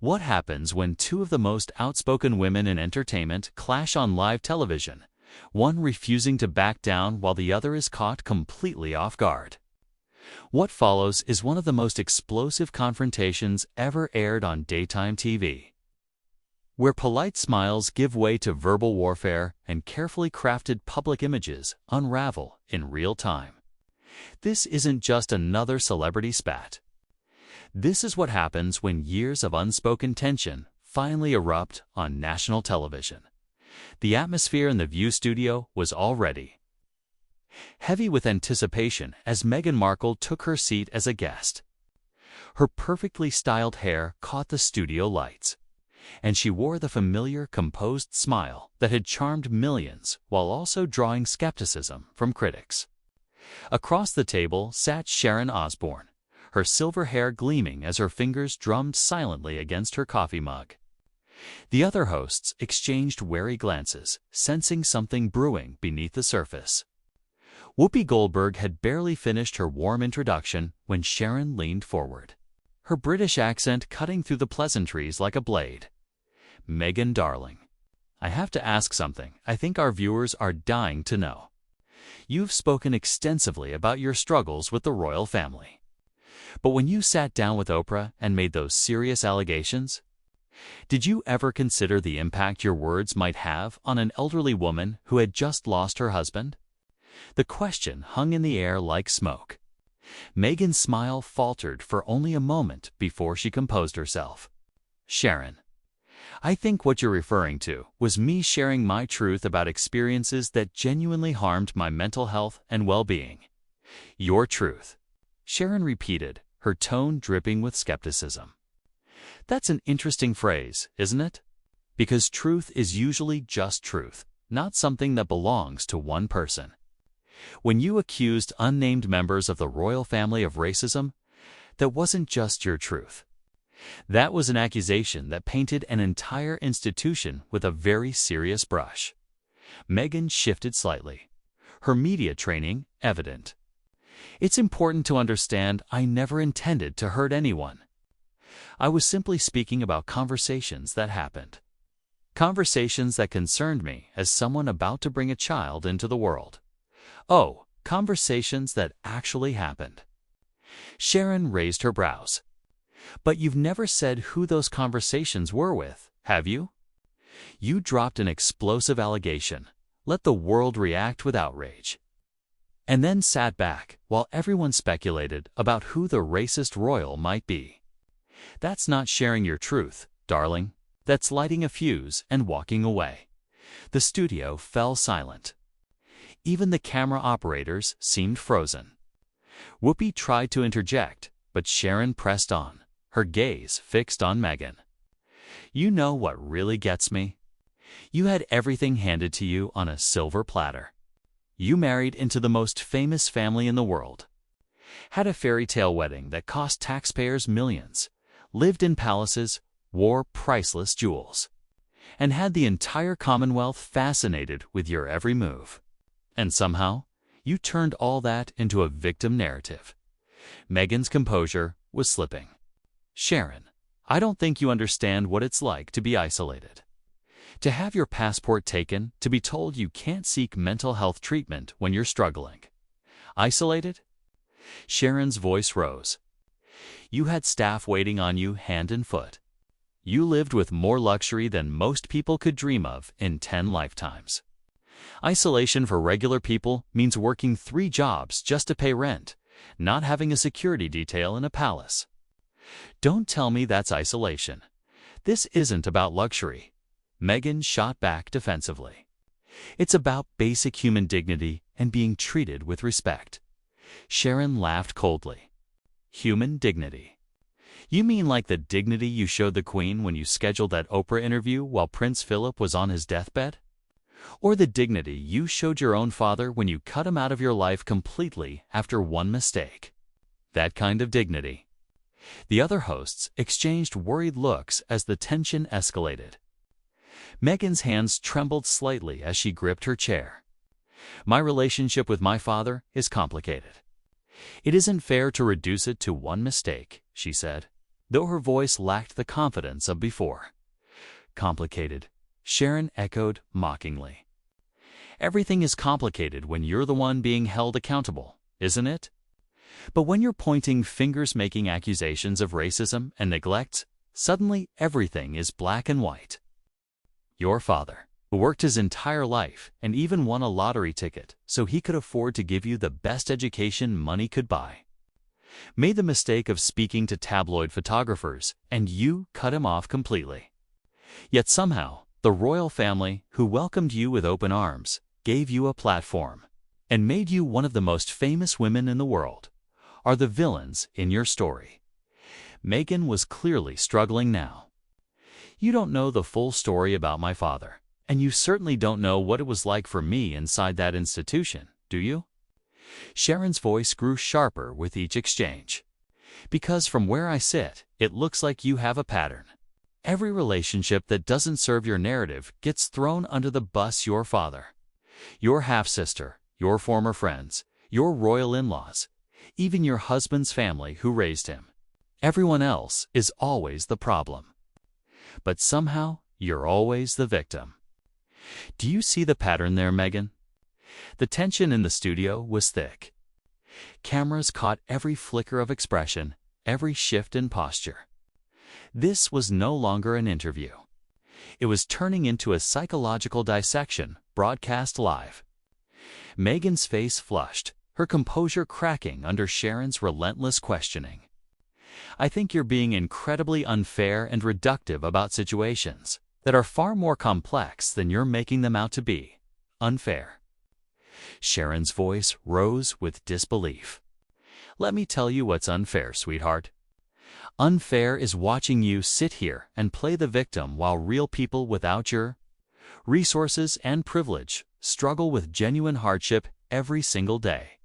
What happens when two of the most outspoken women in entertainment clash on live television, one refusing to back down while the other is caught completely off guard? What follows is one of the most explosive confrontations ever aired on daytime TV, where polite smiles give way to verbal warfare and carefully crafted public images unravel in real time. This isn't just another celebrity spat. This is what happens when years of unspoken tension finally erupt on national television. The atmosphere in the View studio was already heavy with anticipation as Meghan Markle took her seat as a guest. Her perfectly styled hair caught the studio lights, and she wore the familiar, composed smile that had charmed millions while also drawing skepticism from critics. Across the table sat Sharon Osbourne, her silver hair gleaming as her fingers drummed silently against her coffee mug. The other hosts exchanged wary glances, sensing something brewing beneath the surface. Whoopi Goldberg had barely finished her warm introduction when Sharon leaned forward, her British accent cutting through the pleasantries like a blade. "Meghan, darling, I have to ask something I think our viewers are dying to know. You've spoken extensively about your struggles with the royal family. But when you sat down with Oprah and made those serious allegations, did you ever consider the impact your words might have on an elderly woman who had just lost her husband?" The question hung in the air like smoke. Meghan's smile faltered for only a moment before she composed herself. "Sharon, I think what you're referring to was me sharing my truth about experiences that genuinely harmed my mental health and well-being." "Your truth," Sharon repeated, her tone dripping with skepticism. "That's an interesting phrase, isn't it? Because truth is usually just truth, not something that belongs to one person. When you accused unnamed members of the royal family of racism, that wasn't just your truth. That was an accusation that painted an entire institution with a very serious brush." Meghan shifted slightly, her media training evident. "It's important to understand I never intended to hurt anyone. I was simply speaking about conversations that happened. Conversations that concerned me as someone about to bring a child into the world. Oh, conversations that actually happened." Sharon raised her brows. "But you've never said who those conversations were with, have you? You dropped an explosive allegation, let the world react with outrage, and then sat back while everyone speculated about who the racist royal might be. That's not sharing your truth, darling. That's lighting a fuse and walking away." The studio fell silent. Even the camera operators seemed frozen. Whoopi tried to interject, but Sharon pressed on, her gaze fixed on Meghan. "You know what really gets me? You had everything handed to you on a silver platter. You married into the most famous family in the world, had a fairy tale wedding that cost taxpayers millions, lived in palaces, wore priceless jewels, and had the entire Commonwealth fascinated with your every move. And somehow, you turned all that into a victim narrative." Meghan's composure was slipping. "Sharon, I don't think you understand what it's like to be isolated. To have your passport taken, to be told you can't seek mental health treatment when you're struggling. Isolated?" Sharon's voice rose. "You had staff waiting on you hand and foot. You lived with more luxury than most people could dream of in 10 lifetimes. Isolation for regular people means working 3 jobs just to pay rent, not having a security detail in a palace. Don't tell me that's isolation. This isn't about luxury." Meghan shot back defensively. "It's about basic human dignity and being treated with respect." Sharon laughed coldly. "Human dignity? You mean like the dignity you showed the Queen when you scheduled that Oprah interview while Prince Philip was on his deathbed? Or the dignity you showed your own father when you cut him out of your life completely after one mistake? That kind of dignity." The other hosts exchanged worried looks as the tension escalated. Meghan's hands trembled slightly as she gripped her chair. "My relationship with my father is complicated. It isn't fair to reduce it to one mistake," she said. though her voice lacked the confidence of before. "Complicated," Sharon echoed mockingly. "Everything is complicated when you're the one being held accountable, isn't it? But when you're pointing fingers making accusations of racism and neglect, suddenly everything is black and white. Your father, who worked his entire life and even won a lottery ticket so he could afford to give you the best education money could buy, made the mistake of speaking to tabloid photographers, and you cut him off completely. Yet somehow, the royal family, who welcomed you with open arms, gave you a platform, and made you one of the most famous women in the world, are the villains in your story." Meghan was clearly struggling now. "You don't know the full story about my father, and you certainly don't know what it was like for me inside that institution, do you?" Sharon's voice grew sharper with each exchange. "Because from where I sit, it looks like you have a pattern. Every relationship that doesn't serve your narrative gets thrown under the bus: your father, your half-sister, your former friends, your royal in-laws, even your husband's family who raised him. Everyone else is always the problem. But somehow, you're always the victim." Do you see the pattern there, Meghan? The tension in the studio was thick. Cameras caught every flicker of expression, every shift in posture. This was no longer an interview. It was turning into a psychological dissection, broadcast live. Meghan's face flushed, her composure cracking under Sharon's relentless questioning. "I think you're being incredibly unfair and reductive about situations that are far more complex than you're making them out to be. Unfair." Sharon's voice rose with disbelief. "Let me tell you what's unfair, sweetheart. Unfair is watching you sit here and play the victim while real people without your resources and privilege struggle with genuine hardship every single day.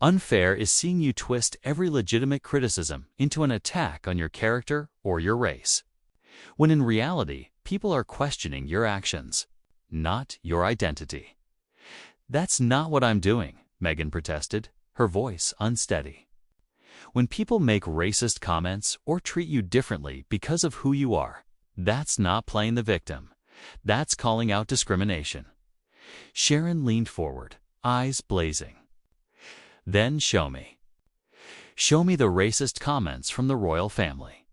Unfair is seeing you twist every legitimate criticism into an attack on your character or your race, when in reality, people are questioning your actions, not your identity." "That's not what I'm doing," Meghan protested, her voice unsteady. "When people make racist comments or treat you differently because of who you are, that's not playing the victim. That's calling out discrimination." Sharon leaned forward, eyes blazing. "Then show me. Show me the racist comments from the royal family.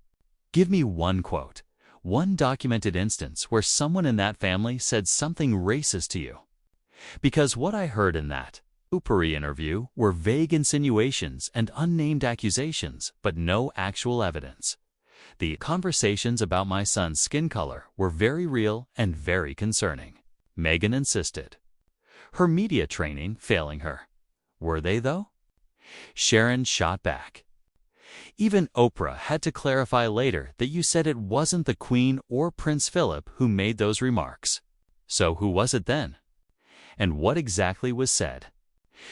Give me one quote, one documented instance where someone in that family said something racist to you. Because what I heard in that Upari interview were vague insinuations and unnamed accusations, but no actual evidence. The conversations about my son's skin color were very real and very concerning," Meghan insisted, her media training failing her. "Were they, though?" Sharon shot back. "Even Oprah had to clarify later that you said it wasn't the Queen or Prince Philip who made those remarks. So who was it then? And what exactly was said?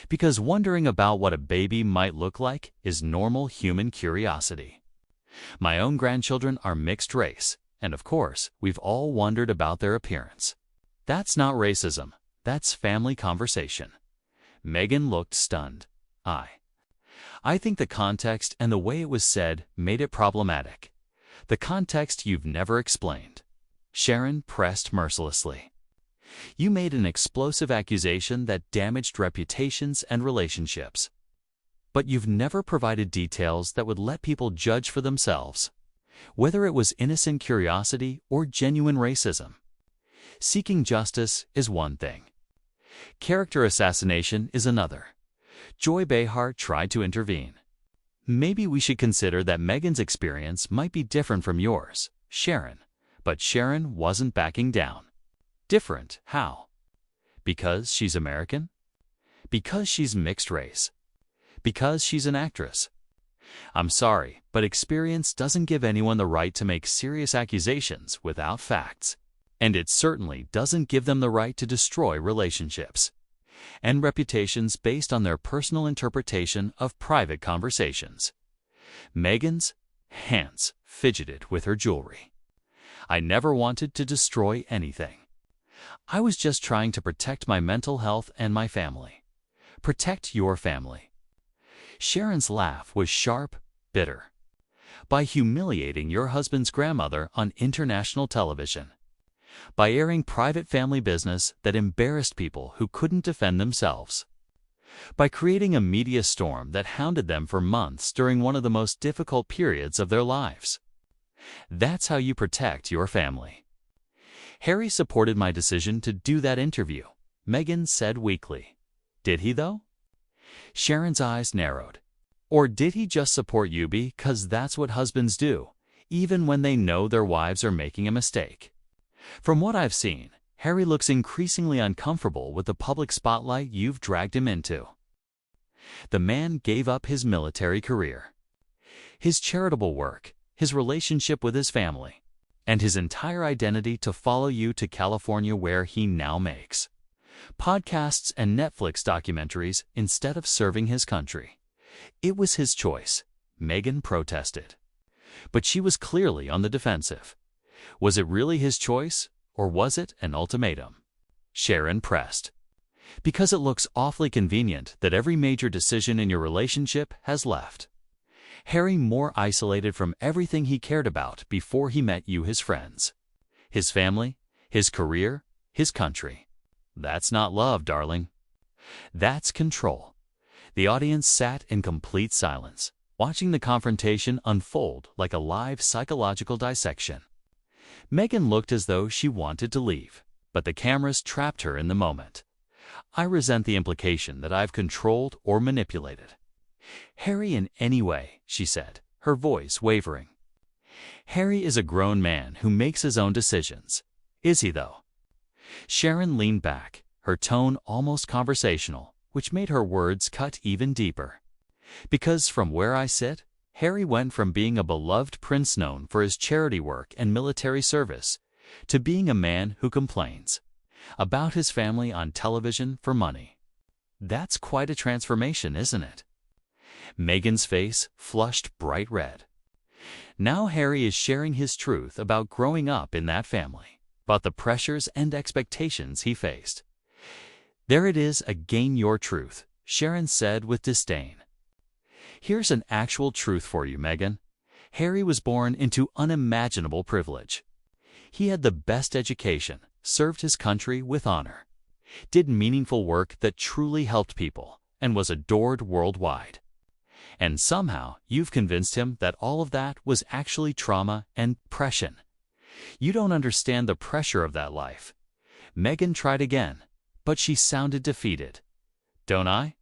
Because wondering about what a baby might look like is normal human curiosity. My own grandchildren are mixed race, and of course, we've all wondered about their appearance. That's not racism, that's family conversation." Meghan looked stunned. I think the context and the way it was said made it problematic. The context you've never explained." Sharon pressed mercilessly. "You made an explosive accusation that damaged reputations and relationships. But you've never provided details that would let people judge for themselves, whether it was innocent curiosity or genuine racism. Seeking justice is one thing. Character assassination is another. Joy Behar tried to intervene. Maybe we should consider that Meghan's experience might be different from yours, Sharon." But Sharon wasn't backing down. "Different, how? Because she's American? Because she's mixed race? Because she's an actress? I'm sorry, but experience doesn't give anyone the right to make serious accusations without facts. And it certainly doesn't give them the right to destroy relationships and reputations based on their personal interpretation of private conversations." Meghan's hands fidgeted with her jewelry. "I never wanted to destroy anything. I was just trying to protect my mental health and my family. Protect your family." Sharon's laugh was sharp, bitter. By humiliating your husband's grandmother on international television. By airing private family business that embarrassed people who couldn't defend themselves. By creating a media storm that hounded them for months during one of the most difficult periods of their lives. That's how you protect your family. Harry supported my decision to do that interview, Meghan said weakly. Did he, though? Sharon's eyes narrowed. Or did he just support you because that's what husbands do, even when they know their wives are making a mistake? From what I've seen, Harry looks increasingly uncomfortable with the public spotlight you've dragged him into. The man gave up his military career, his charitable work, his relationship with his family, and his entire identity to follow you to California, where he now makes podcasts and Netflix documentaries instead of serving his country. It was his choice, Meghan protested. But she was clearly on the defensive. Was it really his choice, or was it an ultimatum? Sharon pressed. Because it looks awfully convenient that every major decision in your relationship has left Harry more isolated from everything he cared about before he met you, his friends, his family, his career, his country. That's not love, darling. That's control. The audience sat in complete silence, watching the confrontation unfold like a live psychological dissection. Meghan looked as though she wanted to leave, but the cameras trapped her in the moment. I resent the implication that I've controlled or manipulated Harry in any way, she said, her voice wavering. Harry is a grown man who makes his own decisions. Is he, though? Sharon leaned back, her tone almost conversational, which made her words cut even deeper. Because from where I sit, Harry went from being a beloved prince known for his charity work and military service to being a man who complains about his family on television for money. That's quite a transformation, isn't it? Meghan's face flushed bright red. Now Harry is sharing his truth about growing up in that family, about the pressures and expectations he faced. There it is again, your truth, Sharon said with disdain. Here's an actual truth for you, Meghan. Harry was born into unimaginable privilege. He had the best education, served his country with honor, did meaningful work that truly helped people, and was adored worldwide. And somehow you've convinced him that all of that was actually trauma and oppression. You don't understand the pressure of that life. Meghan tried again, but she sounded defeated. Don't I?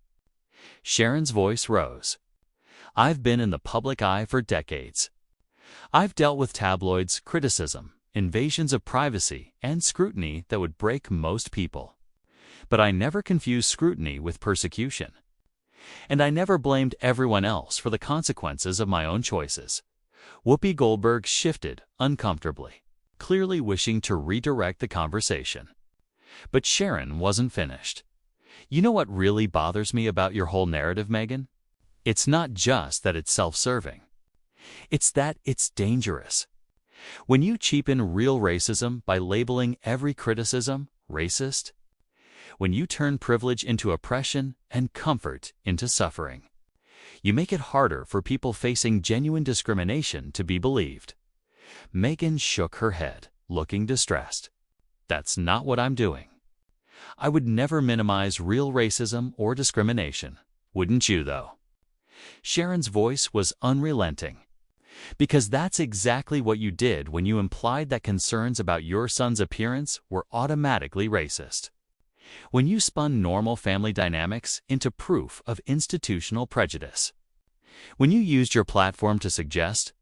Sharon's voice rose. I've been in the public eye for decades. I've dealt with tabloids, criticism, invasions of privacy, and scrutiny that would break most people. But I never confused scrutiny with persecution. And I never blamed everyone else for the consequences of my own choices. Whoopi Goldberg shifted uncomfortably, clearly wishing to redirect the conversation. But Sharon wasn't finished. You know what really bothers me about your whole narrative, Meghan? It's not just that it's self-serving. It's that it's dangerous. When you cheapen real racism by labeling every criticism racist, when you turn privilege into oppression and comfort into suffering, you make it harder for people facing genuine discrimination to be believed. Meghan shook her head, looking distressed. That's not what I'm doing. I would never minimize real racism or discrimination. Wouldn't you, though? Sharon's voice was unrelenting. Because that's exactly what you did when you implied that concerns about your son's appearance were automatically racist. When you spun normal family dynamics into proof of institutional prejudice. When you used your platform to suggest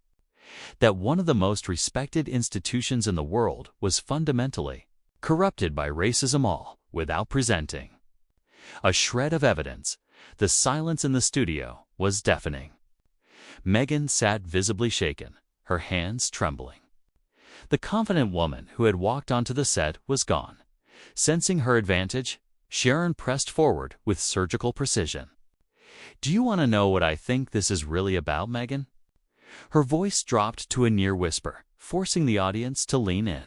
that one of the most respected institutions in the world was fundamentally corrupted by racism, all without presenting a shred of evidence, the silence in the studio was deafening. Meghan sat visibly shaken, her hands trembling. The confident woman who had walked onto the set was gone. Sensing her advantage, Sharon pressed forward with surgical precision. Do you want to know what I think this is really about, Meghan? Her voice dropped to a near whisper, forcing the audience to lean in.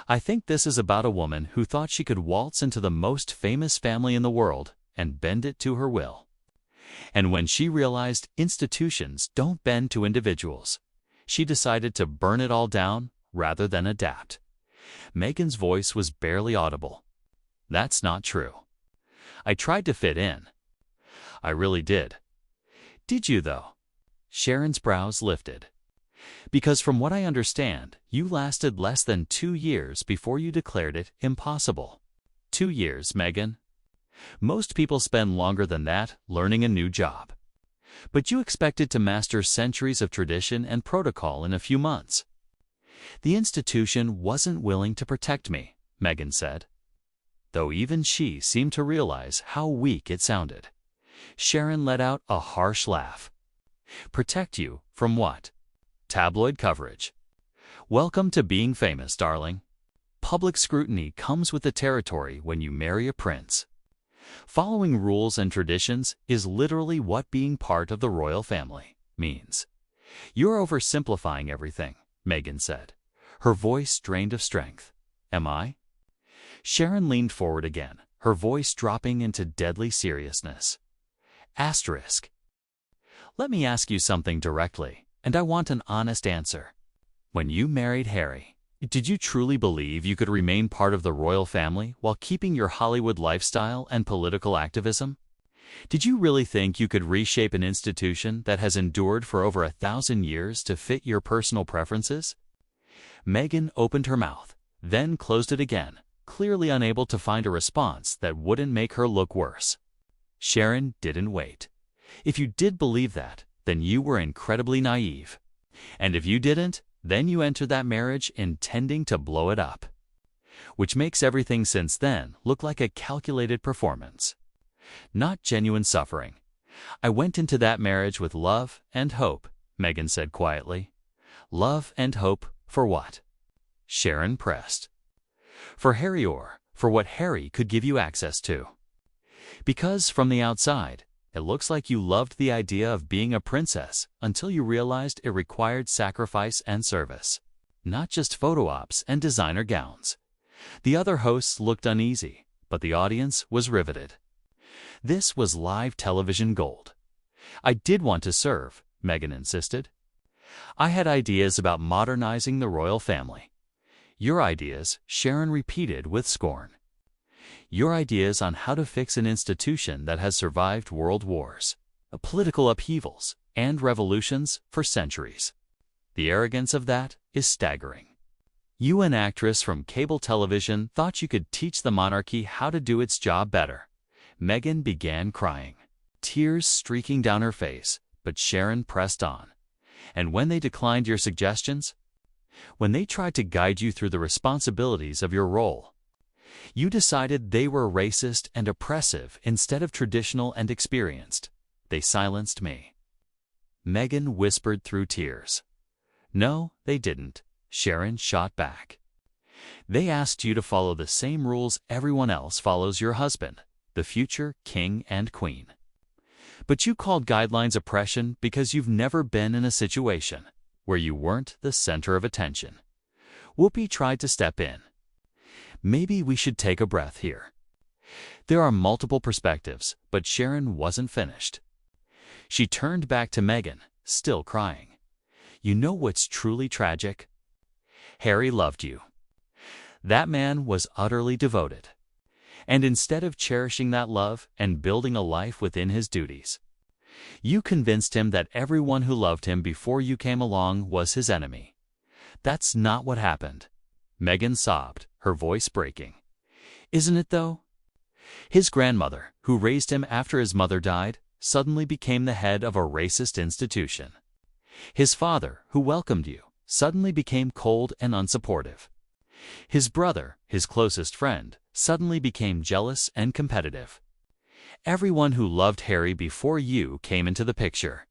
I think this is about a woman who thought she could waltz into the most famous family in the world and bend it to her will. And when she realized institutions don't bend to individuals, she decided to burn it all down rather than adapt. Meghan's voice was barely audible. That's not true. I tried to fit in. I really did. Did you, though? Sharon's brows lifted. Because from what I understand, you lasted less than 2 years before you declared it impossible. 2 years, Meghan. Most people spend longer than that learning a new job. But you expected to master centuries of tradition and protocol in a few months. The institution wasn't willing to protect me, Meghan said. Though even she seemed to realize how weak it sounded. Sharon let out a harsh laugh. Protect you from what? Tabloid coverage. Welcome to being famous, darling. Public scrutiny comes with the territory when you marry a prince. Following rules and traditions is literally what being part of the royal family means. You're oversimplifying everything, Meghan said, her voice drained of strength. Am I? Sharon leaned forward again, her voice dropping into deadly seriousness. Asterisk. Let me ask you something directly, and I want an honest answer. When you married Harry, did you truly believe you could remain part of the royal family while keeping your Hollywood lifestyle and political activism? Did you really think you could reshape an institution that has endured for over 1,000 years to fit your personal preferences? Meghan opened her mouth, then closed it again, clearly unable to find a response that wouldn't make her look worse. Sharon didn't wait. If you did believe that, then you were incredibly naive. And if you didn't, then you entered that marriage intending to blow it up. Which makes everything since then look like a calculated performance. Not genuine suffering. I went into that marriage with love and hope, Meghan said quietly. Love and hope for what? Sharon pressed. For Harry, or for what Harry could give you access to. Because from the outside, it looks like you loved the idea of being a princess until you realized it required sacrifice and service, not just photo ops and designer gowns. The other hosts looked uneasy, but the audience was riveted. This was live television gold. I did want to serve, Meghan insisted. I had ideas about modernizing the royal family. Your ideas, Sharon repeated with scorn. Your ideas on how to fix an institution that has survived world wars, political upheavals, and revolutions for centuries. The arrogance of that is staggering. You, an actress from cable television, thought you could teach the monarchy how to do its job better. Meghan began crying, tears streaking down her face, but Sharon pressed on. And when they declined your suggestions? When they tried to guide you through the responsibilities of your role? You decided they were racist and oppressive instead of traditional and experienced. They silenced me. Meghan whispered through tears. No, they didn't, Sharon shot back. They asked you to follow the same rules everyone else follows your husband, the future king and queen. But you called guidelines oppression because you've never been in a situation where you weren't the center of attention. Whoopi tried to step in. Maybe we should take a breath here. There are multiple perspectives, but Sharon wasn't finished. She turned back to Meghan, still crying. You know what's truly tragic? Harry loved you. That man was utterly devoted. And instead of cherishing that love and building a life within his duties, you convinced him that everyone who loved him before you came along was his enemy. That's not what happened. Meghan sobbed, her voice breaking. Isn't it, though? His grandmother, who raised him after his mother died, suddenly became the head of a racist institution. His father, who welcomed you, suddenly became cold and unsupportive. His brother, his closest friend, suddenly became jealous and competitive. Everyone who loved Harry before you came into the picture.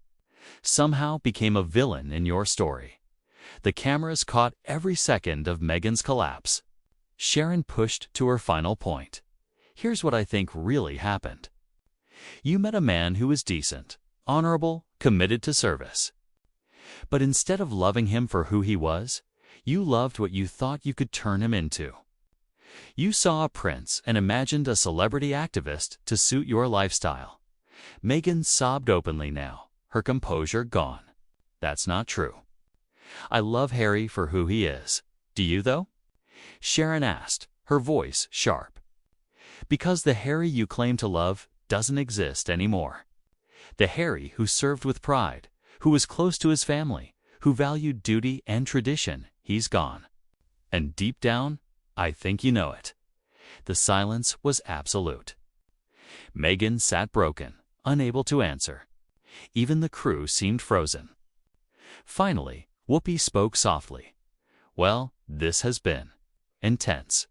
Somehow became a villain in your story. The cameras caught every second of Meghan's collapse. Sharon pushed to her final point. Here's what I think really happened. You met a man who was decent, honorable, committed to service. But instead of loving him for who he was, you loved what you thought you could turn him into. You saw a prince and imagined a celebrity activist to suit your lifestyle. Meghan sobbed openly now, her composure gone. That's not true. I love Harry for who he is. Do you, though? Sharon asked, her voice sharp. Because the Harry you claim to love doesn't exist anymore. The Harry who served with pride, who was close to his family, who valued duty and tradition, he's gone. And deep down, I think you know it. The silence was absolute. Meghan sat broken, unable to answer. Even the crew seemed frozen. Finally, Whoopi spoke softly. Well, this has been intense.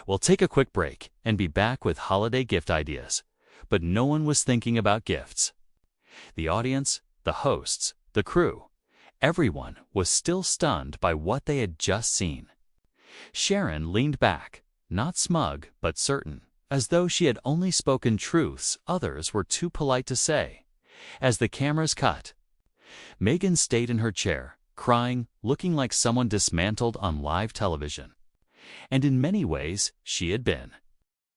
We'll take a quick break and be back with holiday gift ideas. But no one was thinking about gifts. The audience, the hosts, the crew, everyone was still stunned by what they had just seen. Sharon leaned back, not smug but certain, as though she had only spoken truths others were too polite to say. As the cameras cut, Meghan stayed in her chair, crying, looking like someone dismantled on live television. And in many ways, she had been.